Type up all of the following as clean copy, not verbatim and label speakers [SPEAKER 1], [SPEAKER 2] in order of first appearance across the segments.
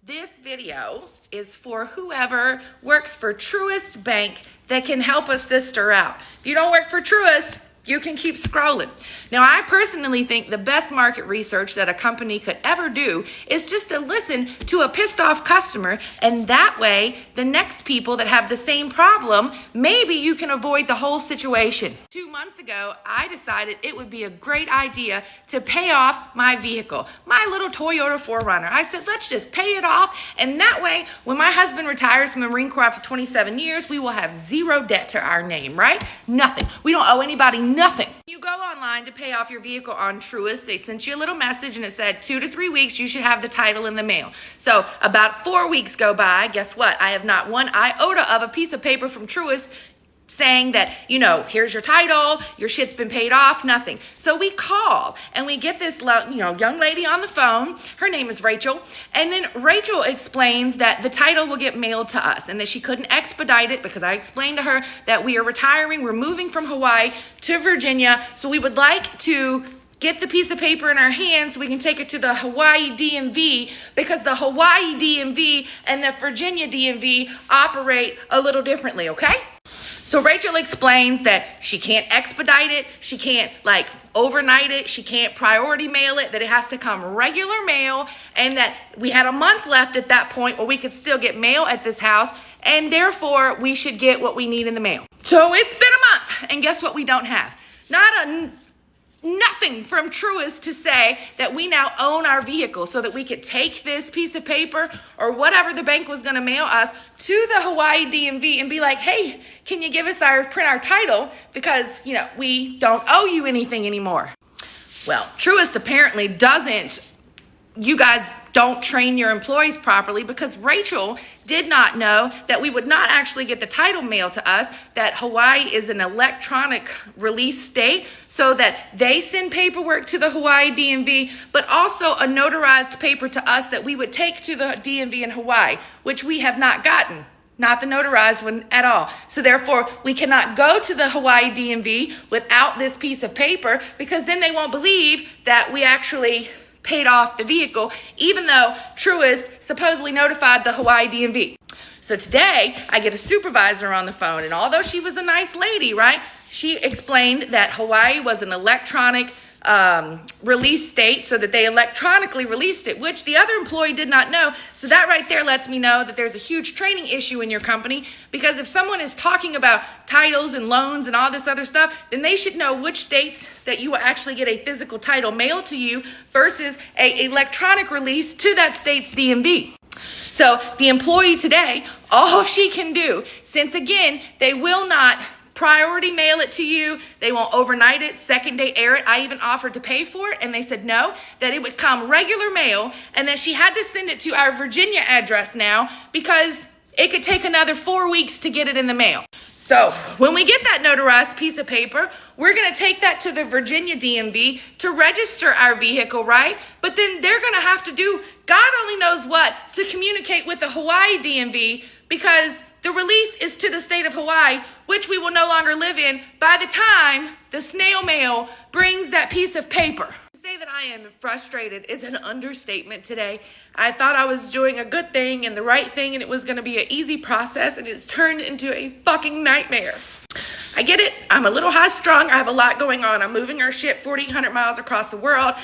[SPEAKER 1] This video is for whoever works for Truist Bank that can help a sister out. If you don't work for Truist, you can keep scrolling. Now, I personally think the best market research that a company could ever do is just to listen to a pissed off customer, and that way, the next people that have the same problem, maybe you can avoid the whole situation. 2 months ago, I decided it would be a great idea to pay off my vehicle, my little Toyota 4Runner. I said, let's just pay it off, and that way, when my husband retires from the Marine Corps after 27 years, we will have zero debt to our name, right? Nothing. We don't owe anybody nothing. You go online to pay off your vehicle on Truist. They sent you a little message and it said 2 to 3 weeks you should have the title in the mail. So about 4 weeks go by. Guess what? I have not one iota of a piece of paper from Truist saying that, here's your title, your shit's been paid off, nothing. So we call and we get this, young lady on the phone. Her name is Rachel. And then Rachel explains that the title will get mailed to us and that she couldn't expedite it because I explained to her that we are retiring. We're moving from Hawaii to Virginia. So we would like to get the piece of paper in our hands so we can take it to the Hawaii DMV because the Hawaii DMV and the Virginia DMV operate a little differently, okay? So Rachel explains that she can't expedite it, she can't overnight it, she can't priority mail it, that it has to come regular mail, and that we had a month left at that point where we could still get mail at this house, and therefore we should get what we need in the mail. So it's been a month, and guess what we don't have? Nothing from Truist to say that we now own our vehicle so that we could take this piece of paper or whatever the bank was going to mail us to the Hawaii DMV and be like, hey, can you give us print our title because, we don't owe you anything anymore. Well, Truist apparently you guys don't train your employees properly because Rachel did not know that we would not actually get the title mailed to us, that Hawaii is an electronic release state, so that they send paperwork to the Hawaii DMV, but also a notarized paper to us that we would take to the DMV in Hawaii, which we have not gotten. Not the notarized one at all. So therefore, we cannot go to the Hawaii DMV without this piece of paper because then they won't believe that we actually paid off the vehicle, even though Truist supposedly notified the Hawaii DMV. So today, I get a supervisor on the phone, and although she was a nice lady, right, she explained that Hawaii was an electronic release state, so that they electronically released it, which the other employee did not know. So that right there lets me know that there's a huge training issue in your company, because if someone is talking about titles and loans and all this other stuff, then they should know which states that you will actually get a physical title mailed to you versus a electronic release to that state's DMV. So the employee today, all she can do, since again, they will not priority mail it to you, they won't overnight it, second day air it. I even offered to pay for it and they said no, that it would come regular mail, and that she had to send it to our Virginia address now because it could take another 4 weeks to get it in the mail. So when we get that notarized piece of paper, we're going to take that to the Virginia DMV to register our vehicle, right? But then they're going to have to do God only knows what to communicate with the Hawaii DMV, because the release is to the state of Hawaii, which we will no longer live in by the time the snail mail brings that piece of paper. To say that I am frustrated is an understatement today. I thought I was doing a good thing and the right thing, and it was going to be an easy process, and it's turned into a fucking nightmare. I get it. I'm a little high strung. I have a lot going on. I'm moving our shit 4,800 miles across the world.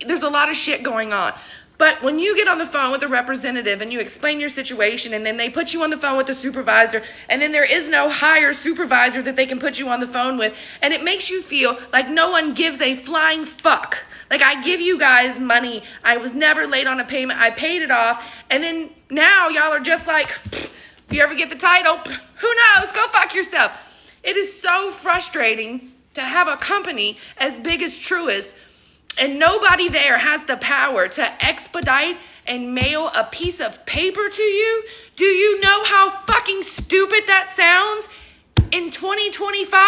[SPEAKER 1] There's a lot of shit going on. But when you get on the phone with a representative and you explain your situation, and then they put you on the phone with a supervisor, and then there is no higher supervisor that they can put you on the phone with, and it makes you feel like no one gives a flying fuck. Like, I give you guys money. I was never late on a payment. I paid it off. And then now y'all are just like, if you ever get the title, who knows? Go fuck yourself. It is so frustrating to have a company as big as Truist, and nobody there has the power to expedite and mail a piece of paper to you. Do you know how fucking stupid that sounds in 2025?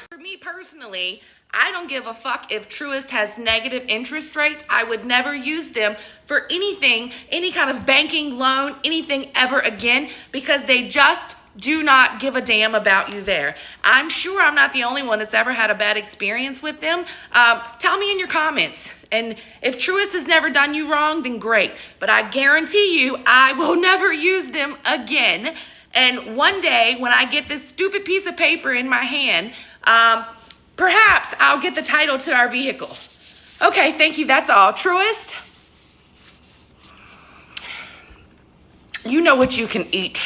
[SPEAKER 1] For me personally, I don't give a fuck if Truist has negative interest rates. I would never use them for anything, any kind of banking loan, anything ever again, because they just do not give a damn about you there. I'm sure I'm not the only one that's ever had a bad experience with them. Tell me in your comments, And if Truist has never done you wrong, then great. But I guarantee you, I will never use them again. And one day, when I get this stupid piece of paper in my hand, perhaps I'll get the title to our vehicle. Okay, thank you. That's all. Truist, you know what you can eat.